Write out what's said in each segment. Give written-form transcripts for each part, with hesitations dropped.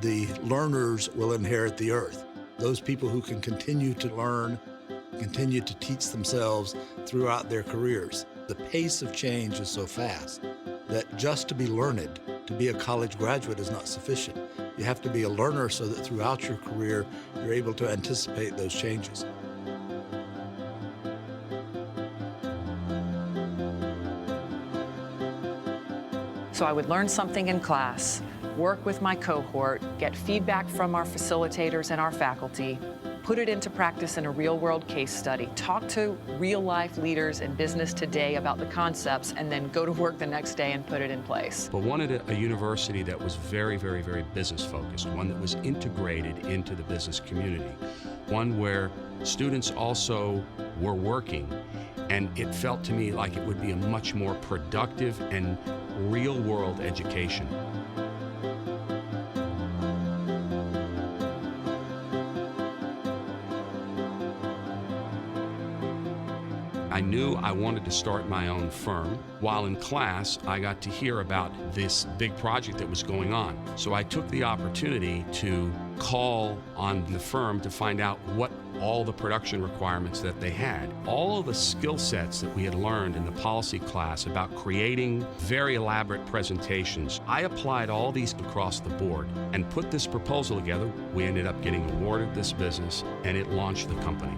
the learners will inherit the earth. Those people who can continue to learn, continue to teach themselves throughout their careers. The pace of change is so fast that just to be learned, to be a college graduate is not sufficient. You have to be a learner so that throughout your career, you're able to anticipate those changes. So I would learn something in class, work with my cohort, get feedback from our facilitators and our faculty, put it into practice in a real-world case study, talk to real-life leaders in business today about the concepts, and then go to work the next day and put it in place. But wanted a university that was very, very, very business-focused, one that was integrated into the business community, one where students also were working, and it felt to me like it would be a much more productive and real-world education. I knew I wanted to start my own firm. While in class, I got to hear about this big project that was going on. So I took the opportunity to call on the firm to find out what all the production requirements that they had. All of the skill sets that we had learned in the policy class about creating very elaborate presentations, I applied all these across the board and put this proposal together. We ended up getting awarded this business, and it launched the company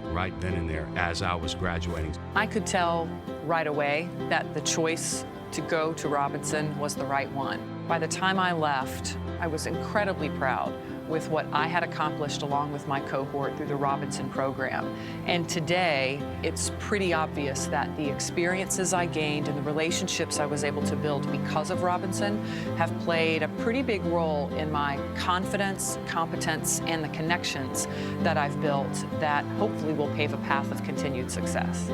right then and there as I was graduating. I could tell right away that the choice to go to Robinson was the right one. By the time I left, I was incredibly proud with what I had accomplished along with my cohort through the Robinson program. And today, it's pretty obvious that the experiences I gained and the relationships I was able to build because of Robinson have played a pretty big role in my confidence, competence, and the connections that I've built that hopefully will pave a path of continued success.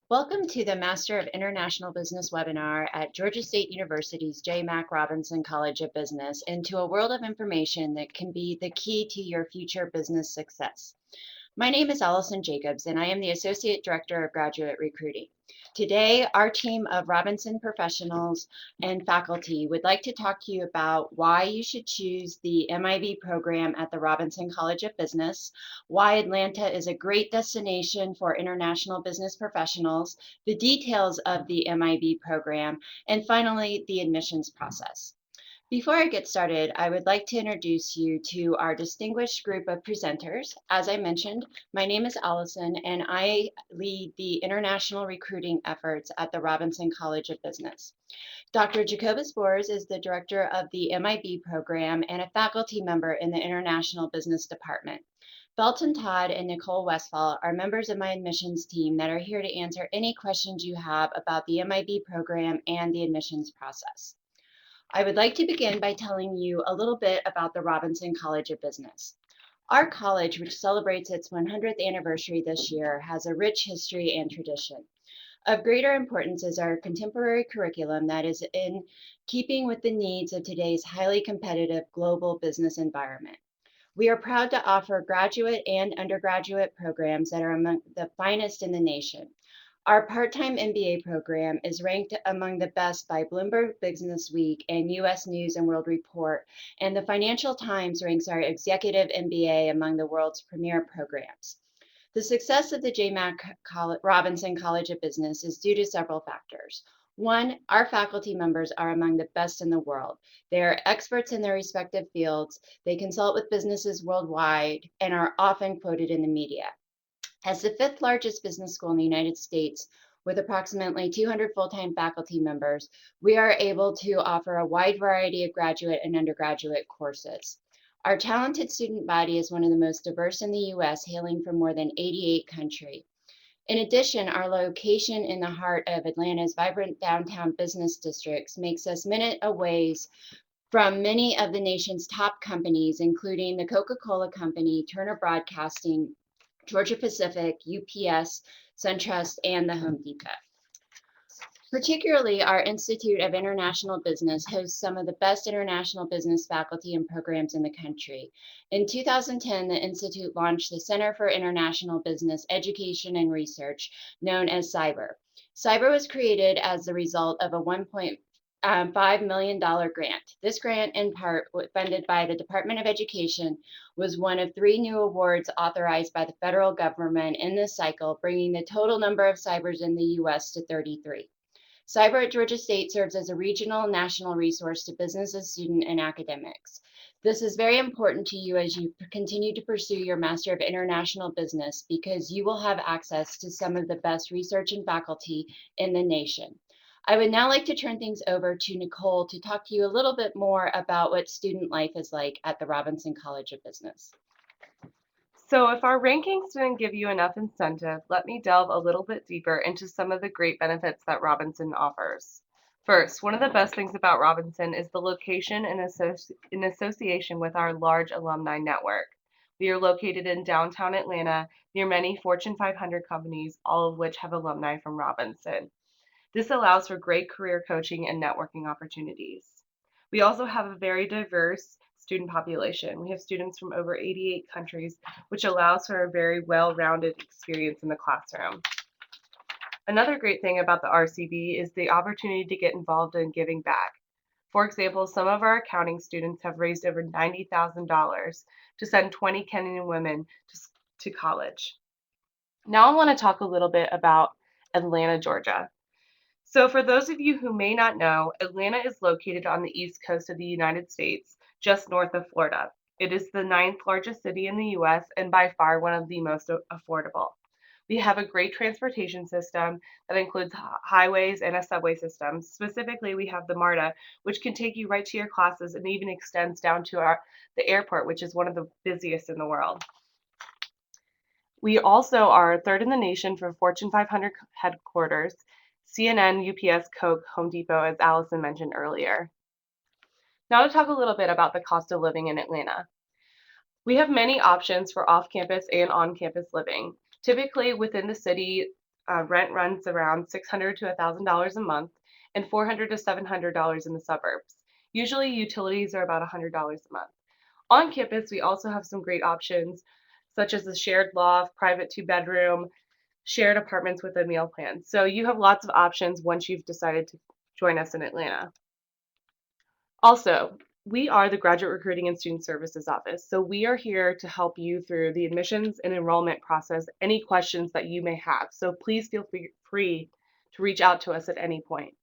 Welcome to the Master of International Business webinar at Georgia State University's J. Mack Robinson College of Business, into a world of information that can be the key to your future business success. My name is Allison Jacobs, and I am the Associate Director of Graduate Recruiting. Today, our team of Robinson professionals and faculty would like to talk to you about why you should choose the MIB program at the Robinson College of Business, why Atlanta is a great destination for international business professionals, the details of the MIB program, and finally, the admissions process. Before I get started, I would like to introduce you to our distinguished group of presenters. As I mentioned, my name is Allison, and I lead the international recruiting efforts at the Robinson College of Business. Dr. Jacobus Bors is the director of the MIB program and a faculty member in the International Business Department. Belton Todd and Nicole Westfall are members of my admissions team that are here to answer any questions you have about the MIB program and the admissions process. I would like to begin by telling you a little bit about the Robinson College of Business. Our college, which celebrates its 100th anniversary this year, has a rich history and tradition. Of greater importance is our contemporary curriculum that is in keeping with the needs of today's highly competitive global business environment. We are proud to offer graduate and undergraduate programs that are among the finest in the nation. Our part-time MBA program is ranked among the best by Bloomberg Business Week and US News and World Report, and the Financial Times ranks our executive MBA among the world's premier programs. The success of the J. Mack Robinson College of Business is due to several factors. One, our faculty members are among the best in the world. They are experts in their respective fields. They consult with businesses worldwide and are often quoted in the media. As the fifth largest business school in the United States, with approximately 200 full-time faculty members, we are able to offer a wide variety of graduate and undergraduate courses. Our talented student body is one of the most diverse in the US, hailing from more than 88 countries. In addition, our location in the heart of Atlanta's vibrant downtown business districts makes us minute away from many of the nation's top companies, including the Coca-Cola Company, Turner Broadcasting, Georgia Pacific, UPS, SunTrust, and the Home Depot. Particularly, our Institute of International Business hosts some of the best international business faculty and programs in the country. In 2010, the Institute launched the Center for International Business Education and Research, known as CYBER. CYBER was created as the result of a $1.5 million grant. This grant, in part funded by the Department of Education, was one of 3 new awards authorized by the federal government in this cycle, bringing the total number of CYBERs in the U.S. to 33. Cyber at Georgia State serves as a regional and national resource to businesses, students, and academics. This is very important to you as you continue to pursue your Master of International Business because you will have access to some of the best research and faculty in the nation. I would now like to turn things over to Nicole to talk to you a little bit more about what student life is like at the Robinson College of Business. So if our rankings didn't give you enough incentive, let me delve a little bit deeper into some of the great benefits that Robinson offers. First, one of the best things about Robinson is the location in association with our large alumni network. We are located in downtown Atlanta near many Fortune 500 companies, all of which have alumni from Robinson. This allows for great career coaching and networking opportunities. We also have a very diverse student population. We have students from over 88 countries, which allows for a very well-rounded experience in the classroom. Another great thing about the RCB is the opportunity to get involved in giving back. For example, some of our accounting students have raised over $90,000 to send 20 Kenyan women to college. Now I want to talk a little bit about Atlanta, Georgia. So for those of you who may not know, Atlanta is located on the east coast of the United States, just north of Florida. It is the 9th largest city in the US and by far one of the most affordable. We have a great transportation system that includes highways and a subway system. Specifically, we have the MARTA, which can take you right to your classes and even extends down to the airport, which is one of the busiest in the world. We also are third in the nation for Fortune 500 headquarters, CNN, UPS, Coke, Home Depot, as Allison mentioned earlier. Now to talk a little bit about the cost of living in Atlanta. We have many options for off-campus and on-campus living. Typically within the city, rent runs around $600 to $1,000 a month and $400 to $700 in the suburbs. Usually utilities are about $100 a month. On campus, we also have some great options such as the shared loft, private 2-bedroom, shared apartments with a meal plan. So you have lots of options once you've decided to join us in Atlanta. Also, we are the Graduate Recruiting and Student Services Office. So we are here to help you through the admissions and enrollment process, any questions that you may have. So please feel free to reach out to us at any point.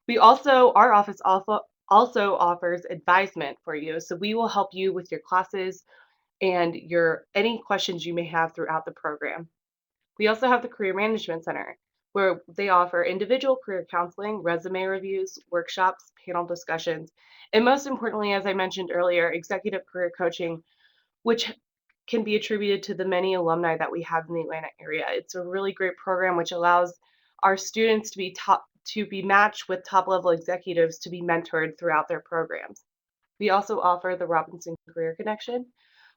Our office also offers advisement for you. So we will help you with your classes and any questions you may have throughout the program. We also have the Career Management Center, where they offer individual career counseling, resume reviews, workshops, panel discussions, and most importantly, as I mentioned earlier, executive career coaching, which can be attributed to the many alumni that we have in the Atlanta area. It's a really great program which allows our students to be matched with top-level executives to be mentored throughout their programs. We also offer the Robinson Career Connection,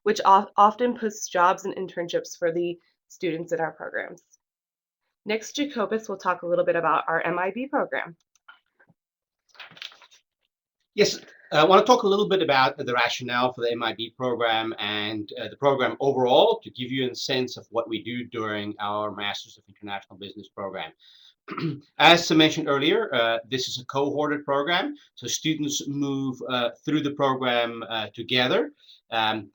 which often posts jobs and internships for the students in our programs. Next, Jacobus will talk a little bit about our MIB program. Yes, I want to talk a little bit about the rationale for the MIB program and the program overall to give you a sense of what we do during our Masters of International Business program. As mentioned earlier, this is a cohorted program, so students move through the program together. And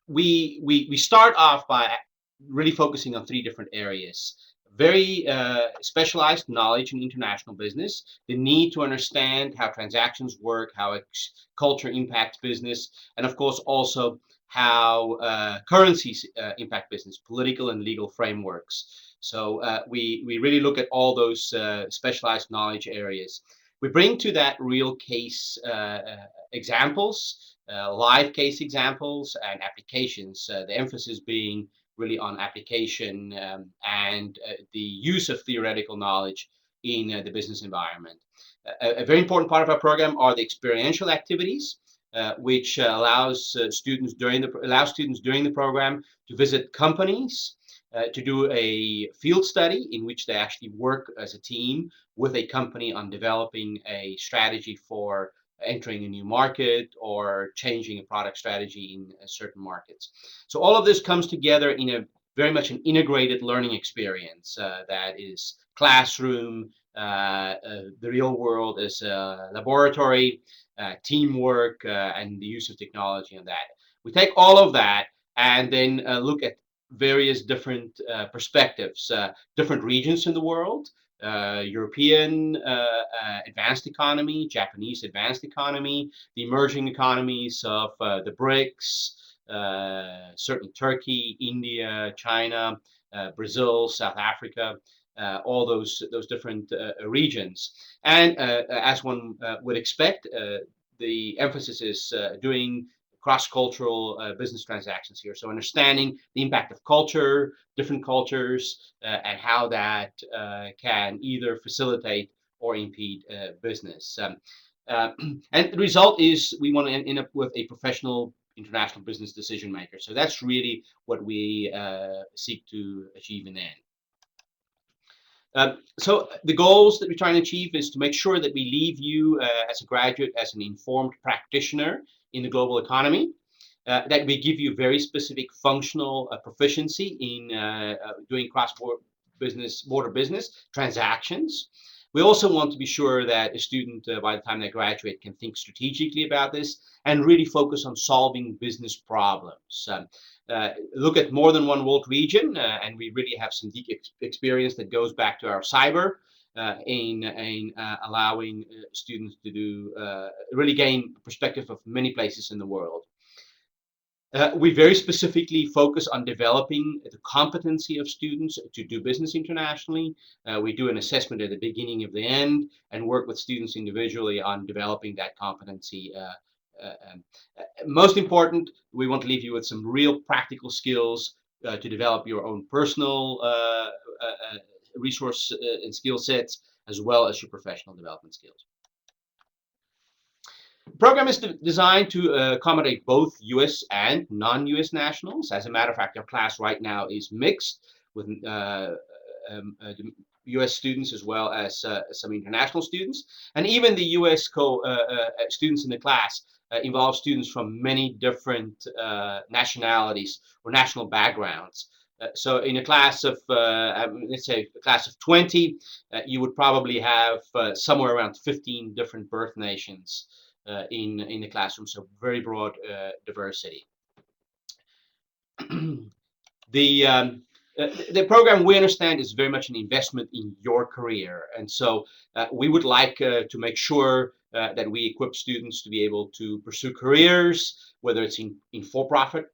we start off by really focusing on 3 different areas. Very specialized knowledge in international business, the need to understand how transactions work, how culture impacts business, and of course also how currencies impact business, political and legal frameworks. So we really look at all those specialized knowledge areas. We bring to that real case examples, live case examples and applications, the emphasis being really on application and the use of theoretical knowledge in the business environment. A very important part of our program are the experiential activities, which allows students during the program to visit companies, to do a field study in which they actually work as a team with a company on developing a strategy for entering a new market or changing a product strategy in certain markets. So all of this comes together in a very much an integrated learning experience that is classroom, the real world is a laboratory, teamwork, and the use of technology and that. We take all of that and then look at various different perspectives, different regions in the world, European advanced economy, Japanese advanced economy, the emerging economies of the BRICS, certainly Turkey, India, China, Brazil, South Africa, all those different regions. And as one would expect, the emphasis is doing cross-cultural business transactions here. So understanding the impact of culture, different cultures, and how that can either facilitate or impede business. And the result is we want to end up with a professional international business decision maker. So that's really what we seek to achieve in the end. So the goals that we're trying to achieve is to make sure that we leave you as a graduate as an informed practitioner in the global economy, that we give you very specific functional proficiency in doing cross-border business transactions. We also want to be sure that a student, by the time they graduate, can think strategically about this and really focus on solving business problems. Look at more than one world region, and we really have some deep experience that goes back to our cyber in allowing students to do really gain perspective of many places in the world. We very specifically focus on developing the competency of students to do business internationally. We do an assessment at the beginning of the end and work with students individually on developing that competency. Most important, we want to leave you with some real practical skills to develop your own personal resource and skill sets, as well as your professional development skills. The program is designed to accommodate both U.S. and non-U.S. nationals. As a matter of fact, our class right now is mixed with U.S. students as well as some international students. And even the U.S. students in the class involve students from many different nationalities or national backgrounds. So in a class of, let's say, a class of 20, you would probably have somewhere around 15 different birth nations in the classroom, so very broad diversity. The program, we understand, is very much an investment in your career, and so we would like to make sure that we equip students to be able to pursue careers, whether it's in for-profit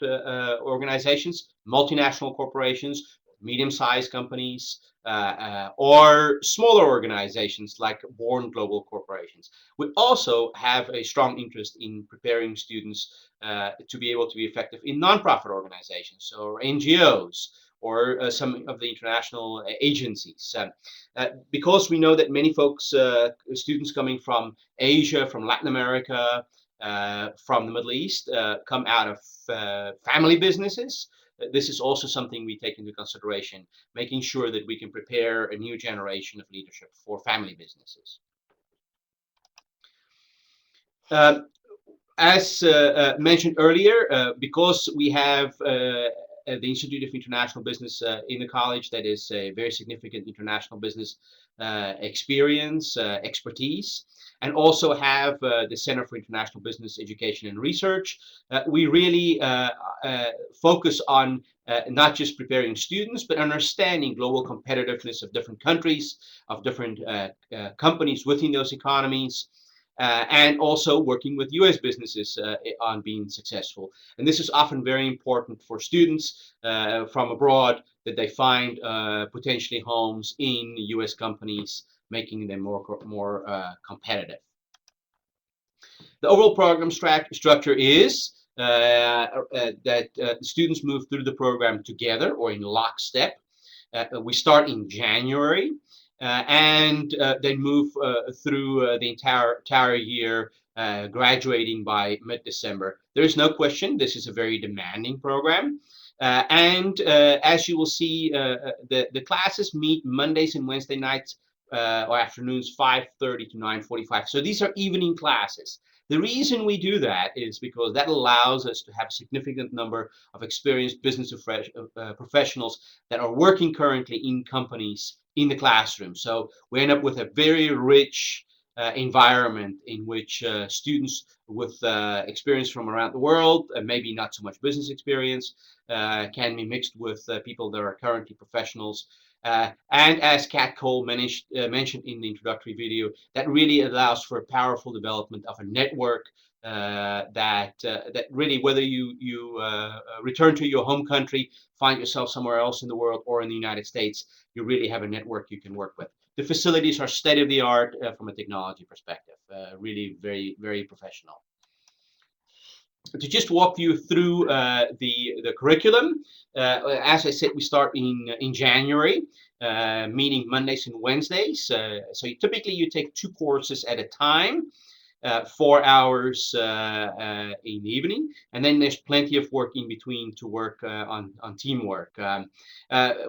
organizations, multinational corporations, medium-sized companies, or smaller organizations like born global corporations. We also have a strong interest in preparing students to be able to be effective in nonprofit organizations or NGOs or some of the international agencies. Because we know that many folks, students coming from Asia, from Latin America, from the Middle East, come out of family businesses. This is also something we take into consideration, making sure that we can prepare a new generation of leadership for family businesses. As mentioned earlier, because we have the Institute of International Business in the college, that is a very significant international business experience, expertise, and also have the Center for International Business Education and Research. We really focus on not just preparing students, but understanding global competitiveness of different countries, of different companies within those economies, and also working with U.S. businesses on being successful. And this is often very important for students from abroad, that they find potentially homes in U.S. companies, making them more competitive. The overall program structure is that students move through the program together or in lockstep. We start in January and then move through the entire year, graduating by mid-December. There is no question this is a very demanding program. And as you will see, the classes meet Mondays and Wednesday nights or afternoons, 5:30 to 9:45. So these are evening classes. The reason we do that is because that allows us to have a significant number of experienced business professionals that are working currently in companies in the classroom. So we end up with a very rich environment in which students with experience from around the world, maybe not so much business experience, can be mixed with people that are currently professionals. And as Kat Cole mentioned in the introductory video, that really allows for a powerful development of a network that really, whether you return to your home country, find yourself somewhere else in the world or in the United States, you really have a network you can work with. The facilities are state of the art from a technology perspective, really very, very professional. To just walk you through the curriculum, as I said, we start in January, meaning Mondays and Wednesdays. So typically you take 2 courses at a time. 4 hours in the evening, and then there's plenty of work in between to work on teamwork.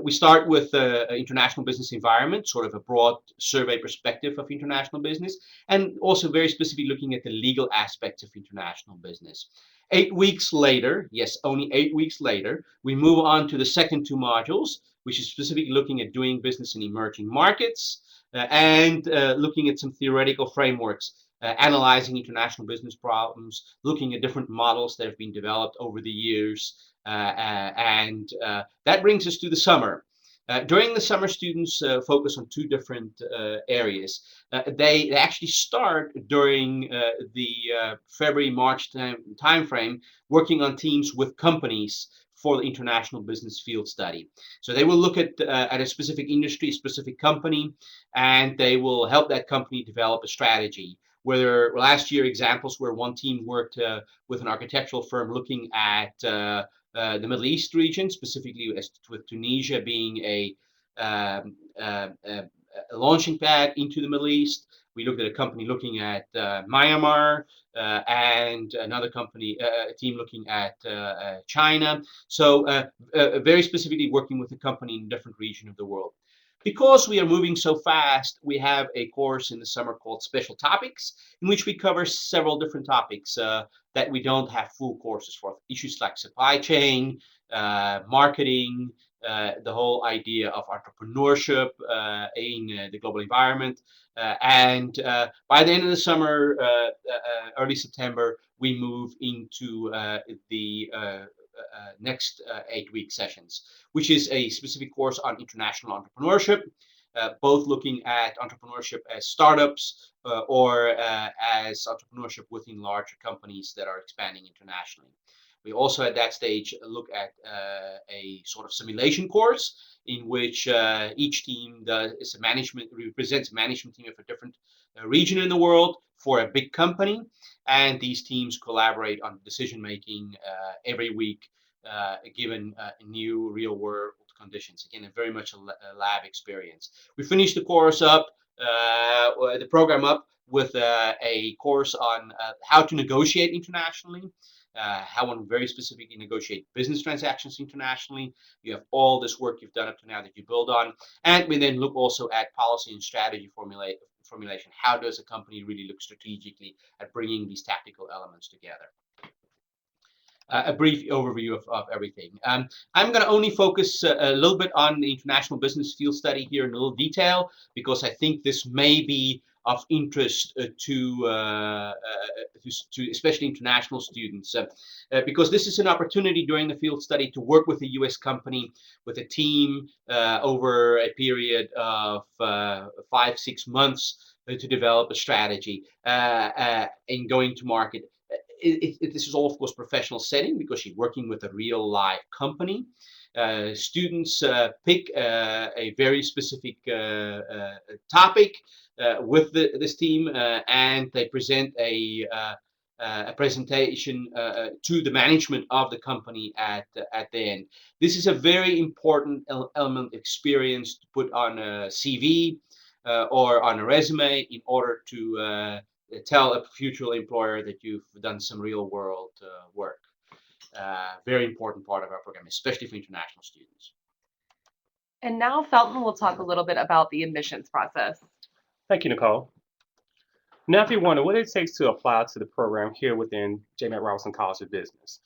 We start with international business environment, sort of a broad survey perspective of international business, and also very specifically looking at the legal aspects of international business. 8 weeks later, yes, only 8 weeks later, we move on to the second 2 modules, which is specifically looking at doing business in emerging markets and looking at some theoretical frameworks. Analyzing international business problems, looking at different models that have been developed over the years, and that brings us to the summer. During the summer, students focus on 2 different areas. They actually start during the February-March time frame working on teams with companies for the international business field study. So they will look at a specific industry, a specific company, and they will help that company develop a strategy. Whether last year examples where one team worked with an architectural firm looking at the Middle East region, specifically with Tunisia being a launching pad into the Middle East. We looked at a company looking at Myanmar and another company, a team looking at China. So very specifically working with a company in a different region of the world. Because we are moving so fast, we have a course in the summer called Special Topics, in which we cover several different topics that we don't have full courses for. Issues like supply chain, marketing, the whole idea of entrepreneurship in the global environment. And by the end of the summer, early September, we move into the next 8-week sessions, which is a specific course on international entrepreneurship, both looking at entrepreneurship as startups or as entrepreneurship within larger companies that are expanding internationally. We also at that stage look at a sort of simulation course in which each team represents a management team of a different region in the world for a big company, and these teams collaborate on decision making every week given new real world conditions. Again, very much a lab experience. We finished the course up, the program up with a course on how to negotiate internationally. How one very specifically negotiate business transactions internationally. You have all this work you've done up to now that you build on. And we then look also at policy and strategy formulation. How does a company really look strategically at bringing these tactical elements together? A brief overview of everything. I'm going to only focus a little bit on the international business field study here in a little detail, because I think this may be of interest to especially international students, because this is an opportunity during the field study to work with a U.S. company, with a team over a period of 5-6 months to develop a strategy in going to market. This is all, of course, professional setting because you're working with a real live company. Students pick a very specific topic with this team, and they present a a presentation to the management of the company at the end. This is a very important element experience to put on a CV or on a resume in order to tell a future employer that you've done some real world work. Very important part of our program, especially for international students. And now Felton will talk a little bit about the admissions process. Thank you, Nicole. Now, if you wonder what it takes to apply to the program here within J. Mack Robinson College of Business,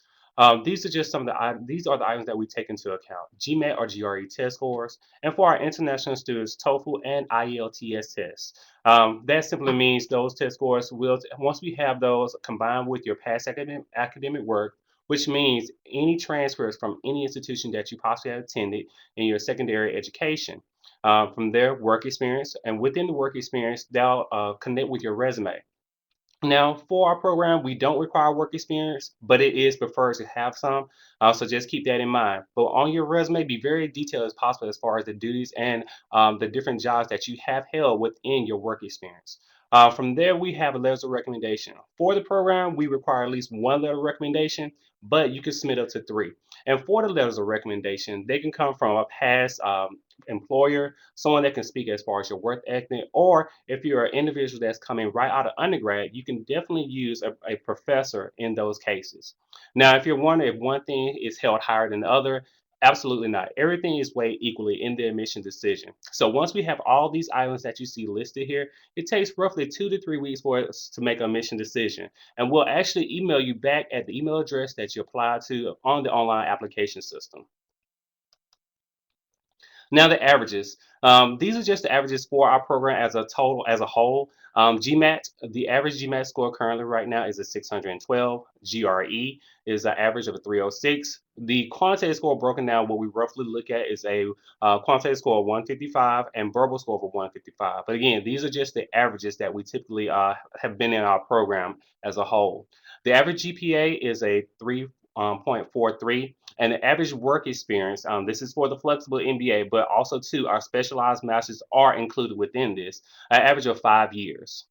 these are just some of these are the items that we take into account: GMAT or GRE test scores, and for our international students, TOEFL and IELTS tests. That simply means those test scores will, once we have those combined with your past academic work, which means any transfers from any institution that you possibly have attended in your secondary education. From their work experience, and within the work experience, they'll connect with your resume. Now, for our program, we don't require work experience, but it is preferred to have some. So just keep that in mind. But on your resume, be very detailed as possible as far as the duties and the different jobs that you have held within your work experience. From there, we have a letter of recommendation. For the program, we require at least one letter of recommendation, but you can submit up to three. And for the letters of recommendation, they can come from a past employer, someone that can speak as far as your work ethic, or if you're an individual that's coming right out of undergrad, you can definitely use a professor in those cases. Now, if you're wondering if one thing is held higher than the other, absolutely not. Everything is weighed equally in the admission decision. So once we have all these items that you see listed here, it takes roughly 2 to 3 weeks for us to make a admission decision. And we'll actually email you back at the email address that you applied to on the online application system. Now the averages. These are just the averages for our program as a total, as a whole. GMAT, the average GMAT score currently right now is a 612. GRE is an average of a 306. The quantitative score broken down, what we roughly look at is a quantitative score of 155 and verbal score of 155. But again, these are just the averages that we typically have been in our program as a whole. The average GPA is a 3.43, and the average work experience, this is for the flexible MBA, but also too, our specialized masters are included within this, an average of 5 years.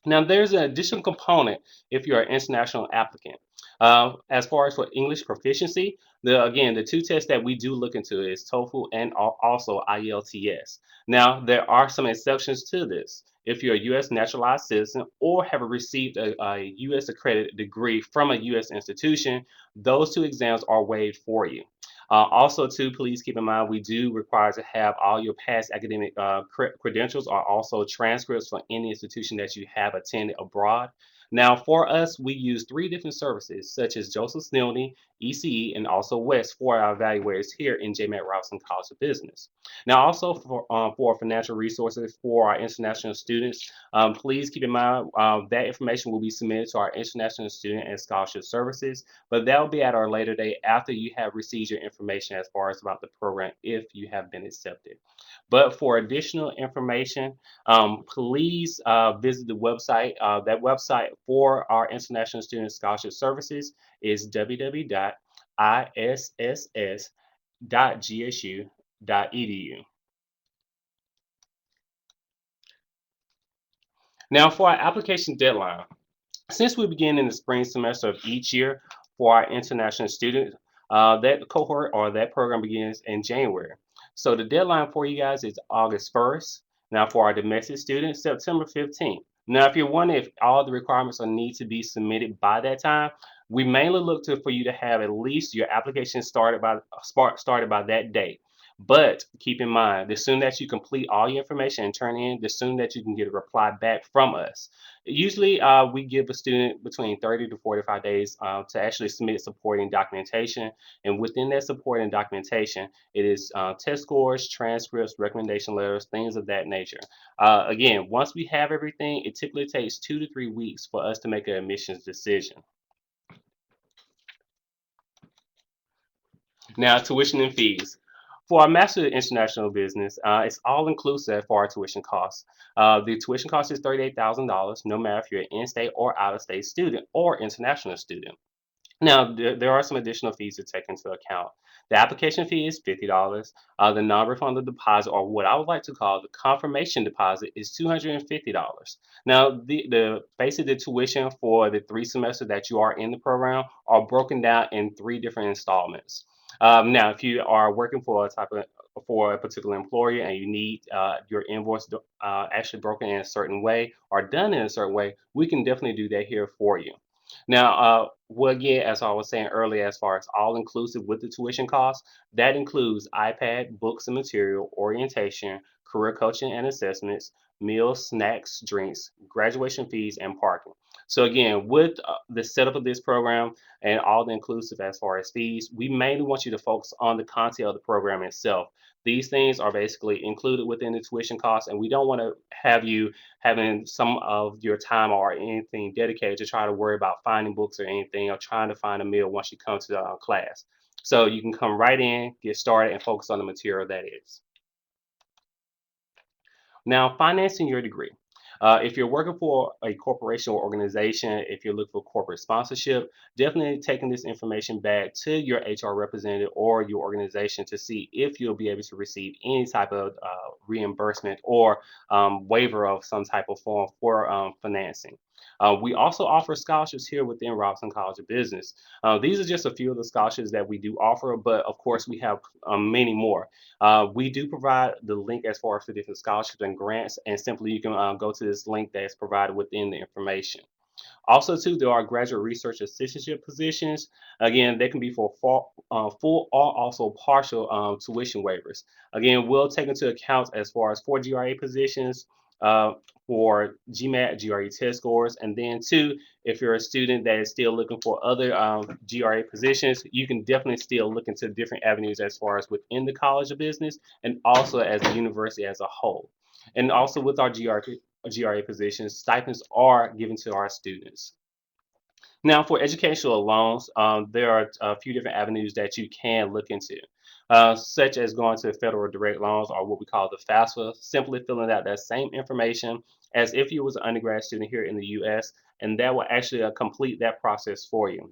Now, there's an additional component if you're an international applicant. As far as for English proficiency, again, the two tests that we do look into is TOEFL and also IELTS. Now, there are some exceptions to this. If you're a U.S. naturalized citizen or have received a U.S. accredited degree from a U.S. institution, those two exams are waived for you. Also, too, please keep in mind we do require to have all your past academic credentials or also transcripts from any institution that you have attended abroad. Now, for us, we use three different services, such as Joseph Sneldy, ECE, and also West for our evaluators here in J. Mack Robinson College of Business. Now, also for financial resources for our international students, please keep in mind that information will be submitted to our international student and scholarship services, but that will be at our later date after you have received your information as far as about the program if you have been accepted. But for additional information, please visit the website. That website for our International Student Scholarship Services is www.isss.gsu.edu. Now, for our application deadline, since we begin in the spring semester of each year for our international students, that cohort or that program begins in January. So the deadline for you guys is August 1st. Now for our domestic students, September 15th. Now, if you're wondering if all the requirements need to be submitted by that time, we mainly look for you to have at least your application started by that date. But keep in mind, the sooner that you complete all your information and turn in, the sooner that you can get a reply back from us. Usually, we give a student between 30 to 45 days to actually submit supporting documentation. And within that supporting documentation, it is test scores, transcripts, recommendation letters, things of that nature. Again, once we have everything, it typically takes 2 to 3 weeks for us to make an admissions decision. Now, tuition and fees. For our Master of International Business, it's all inclusive for our tuition costs. The tuition cost is $38,000, no matter if you're an in-state or out-of-state student or international student. Now, there are some additional fees to take into account. The application fee is $50. The non-refundable deposit, or what I would like to call the confirmation deposit, is $250. Now, basically the tuition for the 3 semesters that you are in the program are broken down in 3 different installments. Now, if you are working for a particular employer and you need your invoice actually broken in a certain way or done in a certain way, we can definitely do that here for you. Now, well, again, as I was saying earlier, as far as all inclusive with the tuition cost, that includes iPad, books and material, orientation, career coaching and assessments, meals, snacks, drinks, graduation fees, and parking. So again, with the setup of this program and all the inclusive as far as fees, we mainly want you to focus on the content of the program itself. These things are basically included within the tuition cost, and we don't want to have you having some of your time or anything dedicated to try to worry about finding books or anything or trying to find a meal once you come to the class. So you can come right in, get started, and focus on the material that is. Now, financing your degree. If you're working for a corporation or organization, if you're looking for corporate sponsorship, definitely taking this information back to your HR representative or your organization to see if you'll be able to receive any type of reimbursement or waiver of some type of form for financing. We also offer scholarships here within Robinson College of Business. These are just a few of the scholarships that we do offer, but of course, we have many more. We do provide the link as far as the different scholarships and grants, and simply you can go to this link that's provided within the information. Also, too, there are graduate research assistantship positions. Again, they can be for full or also partial tuition waivers. Again, we'll take into account as far as for GRA positions, uh, for GMAT, GRE test scores, and then too, if you're a student that is still looking for other GRA positions, you can definitely still look into different avenues as far as within the College of Business and also as the university as a whole. And also with our GRA positions, stipends are given to our students. Now, for educational loans, there are a few different avenues that you can look into, such as going to federal direct loans or what we call the FAFSA, simply filling out that same information as if you was an undergrad student here in the U.S., and that will actually complete that process for you.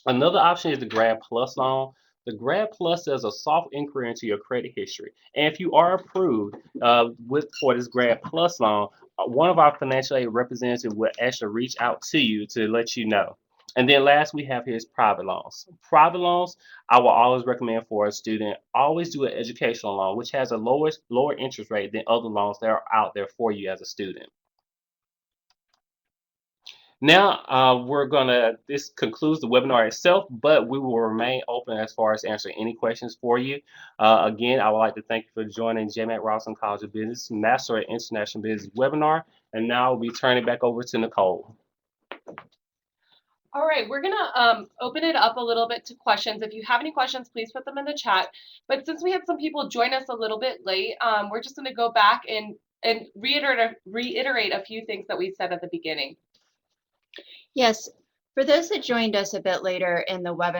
Another option is the Grad Plus loan. The Grad Plus does a soft inquiry into your credit history. And if you are approved for this Grad Plus loan, one of our financial aid representatives will actually reach out to you to let you know. And then last we have here is private loans. Private loans, I will always recommend for a student, always do an educational loan, which has a lower interest rate than other loans that are out there for you as a student. Now, this concludes the webinar itself, but we will remain open as far as answering any questions for you. Again, I would like to thank you for joining JMAC Robinson College of Business Master of International Business webinar. And now I'll be turning back over to Nicole. All right, we're gonna open it up a little bit to questions. If you have any questions, please put them in the chat. But since we had some people join us a little bit late, we're just gonna go back and reiterate a few things that we said at the beginning. Yes, for those that joined us a bit later in the webinar,